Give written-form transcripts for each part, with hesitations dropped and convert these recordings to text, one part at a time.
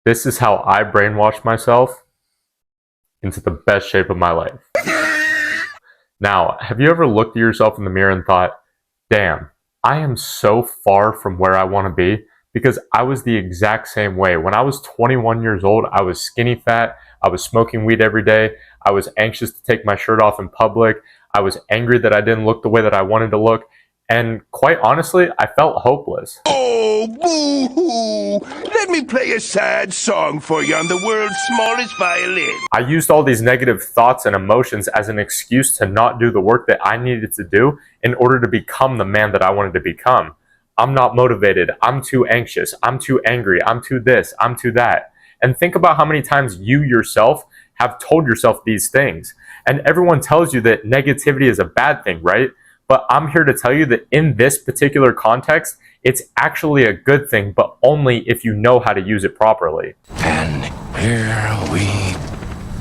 This is how I brainwashed myself into the best shape of my life. Now, have you ever looked at yourself in the mirror and thought, damn, I am so far from where I want to be? Because I was the exact same way. When I was 21 years old, I was skinny fat. I was smoking weed every day. I was anxious to take my shirt off in public. I was angry that I didn't look the way that I wanted to look. And quite honestly, I felt hopeless. Oh, boo-hoo! Let me play a sad song for you on the world's smallest violin. I used all these negative thoughts and emotions as an excuse to not do the work that I needed to do in order to become the man that I wanted to become. I'm not motivated. I'm too anxious. I'm too angry. I'm too this. I'm too that. And think about how many times you yourself have told yourself these things. And everyone tells you that negativity is a bad thing, right? But I'm here to tell you that in this particular context, it's actually a good thing, but only if you know how to use it properly. And here we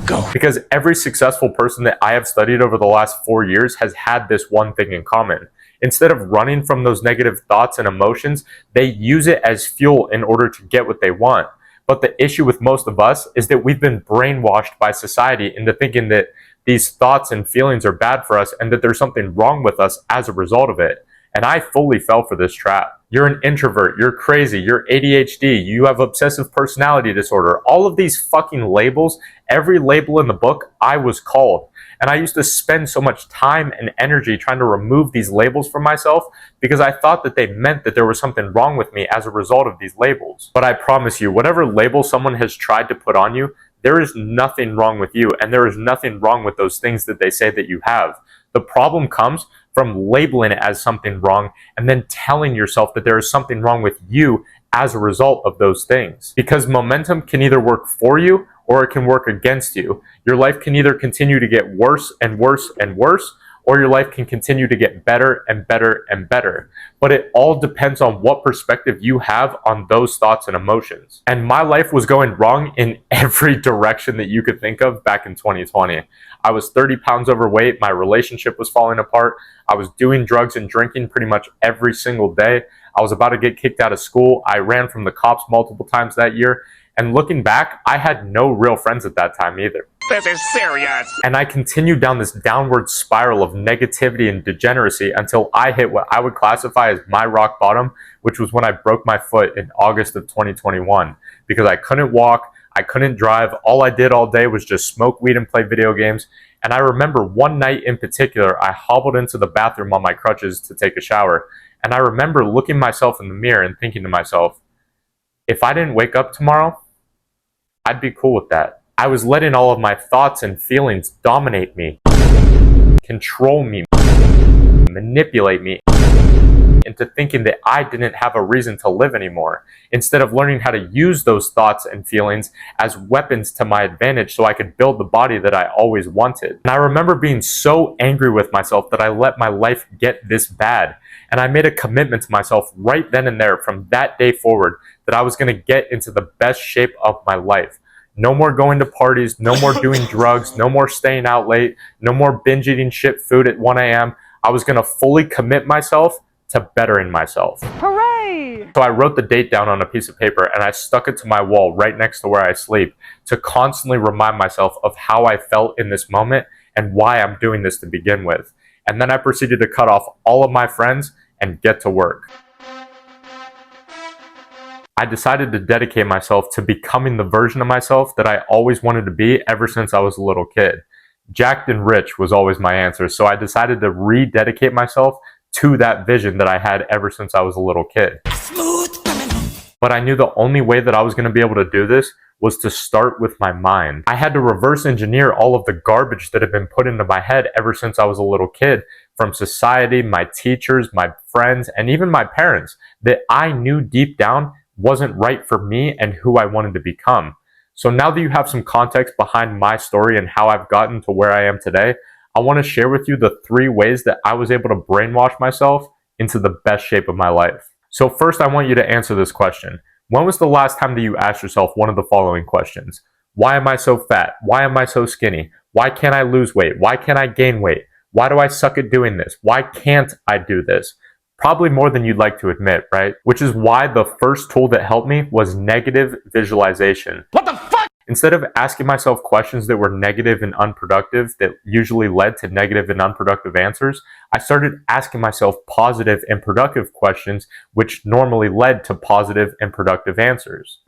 go. Because every successful person that I have studied over the last 4 years has had this one thing in common. Instead of running from those negative thoughts and emotions, they use it as fuel in order to get what they want. But the issue with most of us is that we've been brainwashed by society into thinking that these thoughts and feelings are bad for us and that there's something wrong with us as a result of it. And I fully fell for this trap. You're an introvert, you're crazy, you're ADHD, you have obsessive personality disorder. All of these fucking labels, every label in the book, I was called. And I used to spend so much time and energy trying to remove these labels from myself because I thought that they meant that there was something wrong with me as a result of these labels. But I promise you, whatever label someone has tried to put on you, there is nothing wrong with you, and there is nothing wrong with those things that they say that you have. The problem comes from labeling it as something wrong and then telling yourself that there is something wrong with you as a result of those things. Because momentum can either work for you or it can work against you. Your life can either continue to get worse and worse and worse, or your life can continue to get better and better and better. But it all depends on what perspective you have on those thoughts and emotions. And my life was going wrong in every direction that you could think of back in 2020. I was 30 pounds overweight. My relationship was falling apart. I was doing drugs and drinking pretty much every single day. I was about to get kicked out of school. I ran from the cops multiple times that year. And looking back, I had no real friends at that time either. This is serious. And I continued down this downward spiral of negativity and degeneracy until I hit what I would classify as my rock bottom, which was when I broke my foot in August of 2021. Because I couldn't walk, I couldn't drive. All I did all day was just smoke weed and play video games. And I remember one night in particular, I hobbled into the bathroom on my crutches to take a shower. And I remember looking myself in the mirror and thinking to myself, if I didn't wake up tomorrow, I'd be cool with that. I was letting all of my thoughts and feelings dominate me, control me, manipulate me into thinking that I didn't have a reason to live anymore, instead of learning how to use those thoughts and feelings as weapons to my advantage so I could build the body that I always wanted. And I remember being so angry with myself that I let my life get this bad. And I made a commitment to myself right then and there from that day forward that I was going to get into the best shape of my life. No more going to parties, no more doing drugs, no more staying out late, no more binge eating shit food at 1 a.m. I was going to fully commit myself to bettering myself. Hooray! So I wrote the date down on a piece of paper and I stuck it to my wall right next to where I sleep to constantly remind myself of how I felt in this moment and why I'm doing this to begin with. And then I proceeded to cut off all of my friends and get to work. I decided to dedicate myself to becoming the version of myself that I always wanted to be ever since I was a little kid. Jacked and rich was always my answer, so I decided to rededicate myself to that vision that I had ever since I was a little kid. Smooth criminal. But I knew the only way that I was going to be able to do this was to start with my mind. I had to reverse engineer all of the garbage that had been put into my head ever since I was a little kid, from society, my teachers, my friends, and even my parents, that I knew deep down wasn't right for me and who I wanted to become. So now that you have some context behind my story and how I've gotten to where I am today, I want to share with you the 3 ways that I was able to brainwash myself into the best shape of my life. So first, I want you to answer this question. When was the last time that you asked yourself one of the following questions? Why am I so fat? Why am I so skinny? Why can't I lose weight? Why can't I gain weight? Why do I suck at doing this? Why can't I do this? Probably more than you'd like to admit, right? Which is why the first tool that helped me was negative visualization. What the fuck? Instead of asking myself questions that were negative and unproductive, that usually led to negative and unproductive answers, I started asking myself positive and productive questions, which normally led to positive and productive answers.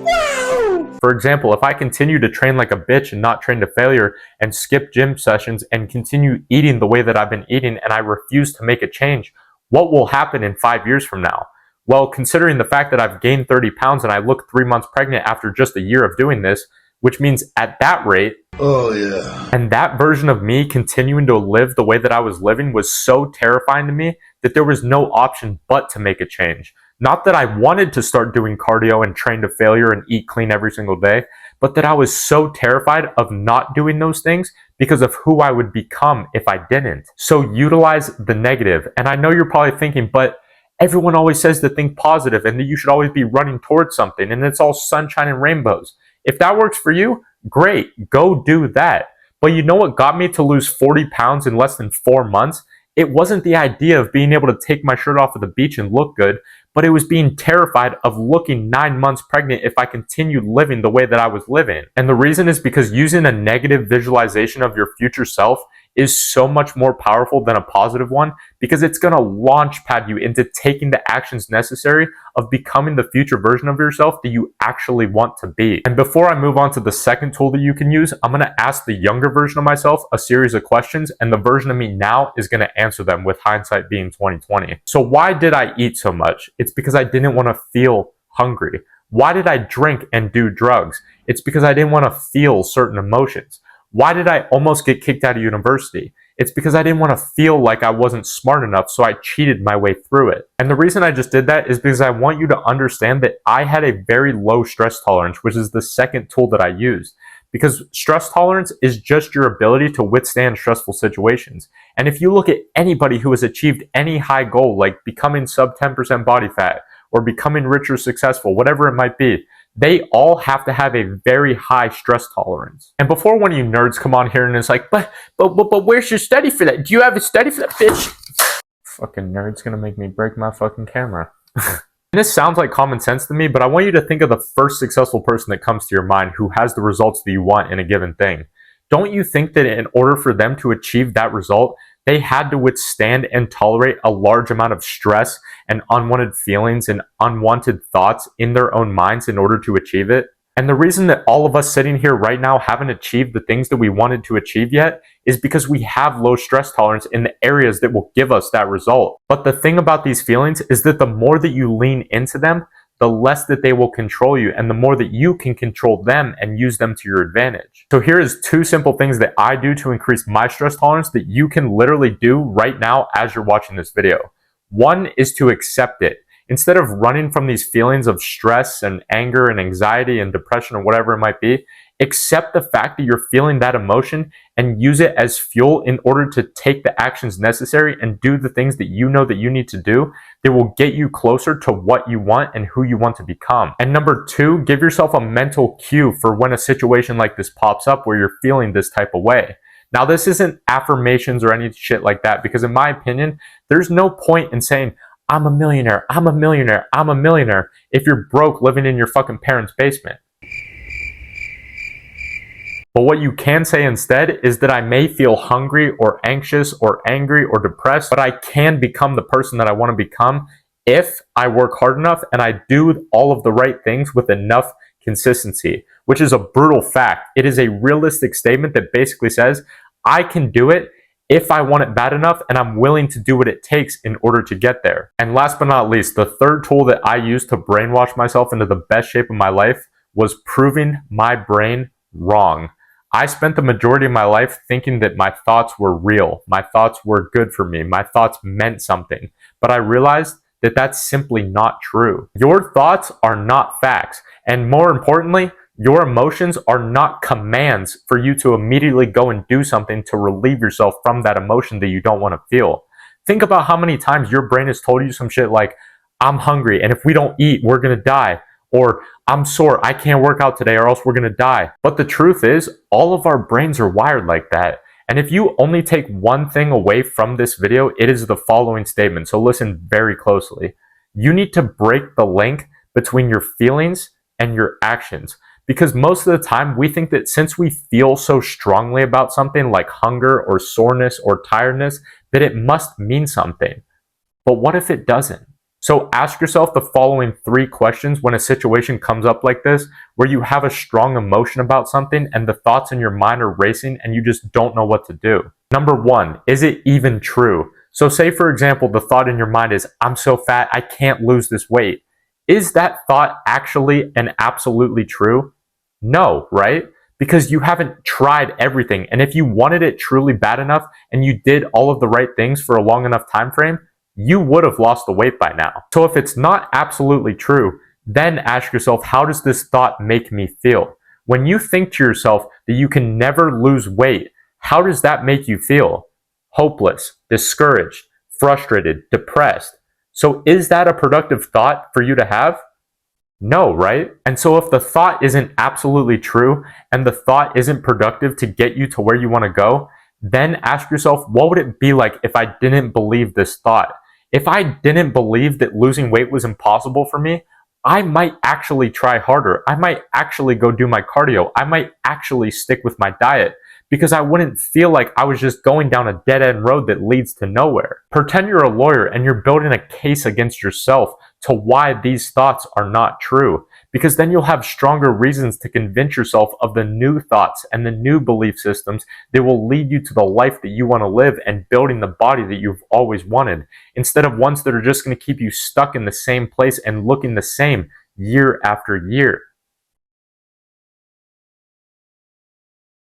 For example, if I continue to train like a bitch and not train to failure and skip gym sessions and continue eating the way that I've been eating and I refuse to make a change, what will happen in 5 years from now? Well, considering the fact that I've gained 30 pounds and I look 3 months pregnant after just a year of doing this, which means at that rate, oh yeah, and that version of me continuing to live the way that I was living was so terrifying to me that there was no option but to make a change. Not that I wanted to start doing cardio and train to failure and eat clean every single day, but that I was so terrified of not doing those things because of who I would become if I didn't. So utilize the negative. And I know you're probably thinking, but everyone always says to think positive and that you should always be running towards something and it's all sunshine and rainbows. If that works for you, great, go do that. But you know what got me to lose 40 pounds in less than 4 months? It wasn't the idea of being able to take my shirt off at the beach and look good, but it was being terrified of looking 9 months pregnant if I continued living the way that I was living. And the reason is because using a negative visualization of your future self is so much more powerful than a positive one because it's going to launch pad you into taking the actions necessary of becoming the future version of yourself that you actually want to be. And before I move on to the second tool that you can use, I'm going to ask the younger version of myself a series of questions, and the version of me now is going to answer them with hindsight being 2020. So why did I eat so much? It's because I didn't want to feel hungry. Why did I drink and do drugs? It's because I didn't want to feel certain emotions. Why did I almost get kicked out of university? It's because I didn't want to feel like I wasn't smart enough, so I cheated my way through it. And the reason I just did that is because I want you to understand that I had a very low stress tolerance, which is the second tool that I used. Because stress tolerance is just your ability to withstand stressful situations. And if you look at anybody who has achieved any high goal, like becoming sub 10% body fat, or becoming rich or successful, whatever it might be, they all have to have a very high stress tolerance. And before one of you nerds come on here and it's like, but where's your study for that? Do you have a study for that, bitch? Fucking nerd's gonna make me break my fucking camera. And this sounds like common sense to me, but I want you to think of the first successful person that comes to your mind who has the results that you want in a given thing. Don't you think that in order for them to achieve that result, they had to withstand and tolerate a large amount of stress and unwanted feelings and unwanted thoughts in their own minds in order to achieve it? And the reason that all of us sitting here right now haven't achieved the things that we wanted to achieve yet is because we have low stress tolerance in the areas that will give us that result. But the thing about these feelings is that the more that you lean into them, the less that they will control you and the more that you can control them and use them to your advantage. So here is 2 simple things that I do to increase my stress tolerance that you can literally do right now as you're watching this video. One is to accept it. Instead of running from these feelings of stress and anger and anxiety and depression or whatever it might be, accept the fact that you're feeling that emotion and use it as fuel in order to take the actions necessary and do the things that you know that you need to do that will get you closer to what you want and who you want to become. And number 2, give yourself a mental cue for when a situation like this pops up where you're feeling this type of way. Now, this isn't affirmations or any shit like that because in my opinion, there's no point in saying, I'm a millionaire, I'm a millionaire, I'm a millionaire if you're broke living in your fucking parents' basement. But what you can say instead is that I may feel hungry or anxious or angry or depressed, but I can become the person that I want to become if I work hard enough and I do all of the right things with enough consistency, which is a brutal fact. It is a realistic statement that basically says, I can do it if I want it bad enough and I'm willing to do what it takes in order to get there. And last but not least, the third tool that I used to brainwash myself into the best shape of my life was proving my brain wrong. I spent the majority of my life thinking that my thoughts were real. My thoughts were good for me. My thoughts meant something. But I realized that that's simply not true. Your thoughts are not facts. And more importantly, your emotions are not commands for you to immediately go and do something to relieve yourself from that emotion that you don't want to feel. Think about how many times your brain has told you some shit like, I'm hungry, and if we don't eat, we're gonna die. Or, I'm sore, I can't work out today or else we're gonna die. But the truth is, all of our brains are wired like that. And if you only take one thing away from this video, it is the following statement. So listen very closely. You need to break the link between your feelings and your actions. Because most of the time, we think that since we feel so strongly about something like hunger or soreness or tiredness, that it must mean something. But what if it doesn't? So ask yourself the following 3 questions when a situation comes up like this, where you have a strong emotion about something and the thoughts in your mind are racing and you just don't know what to do. Number 1, is it even true? So say, for example, the thought in your mind is, I'm so fat, I can't lose this weight. Is that thought actually and absolutely true? No, right? Because you haven't tried everything. And if you wanted it truly bad enough and you did all of the right things for a long enough time frame, you would have lost the weight by now. So if it's not absolutely true, then ask yourself, how does this thought make me feel? When you think to yourself that you can never lose weight, how does that make you feel? Hopeless, discouraged, frustrated, depressed. So is that a productive thought for you to have? No, right? And so if the thought isn't absolutely true and the thought isn't productive to get you to where you want to go, then ask yourself, what would it be like if I didn't believe this thought? If I didn't believe that losing weight was impossible for me, I might actually try harder. I might actually go do my cardio. I might actually stick with my diet because I wouldn't feel like I was just going down a dead end road that leads to nowhere. Pretend you're a lawyer and you're building a case against yourself to why these thoughts are not true, because then you'll have stronger reasons to convince yourself of the new thoughts and the new belief systems that will lead you to the life that you want to live and building the body that you've always wanted, instead of ones that are just going to keep you stuck in the same place and looking the same year after year.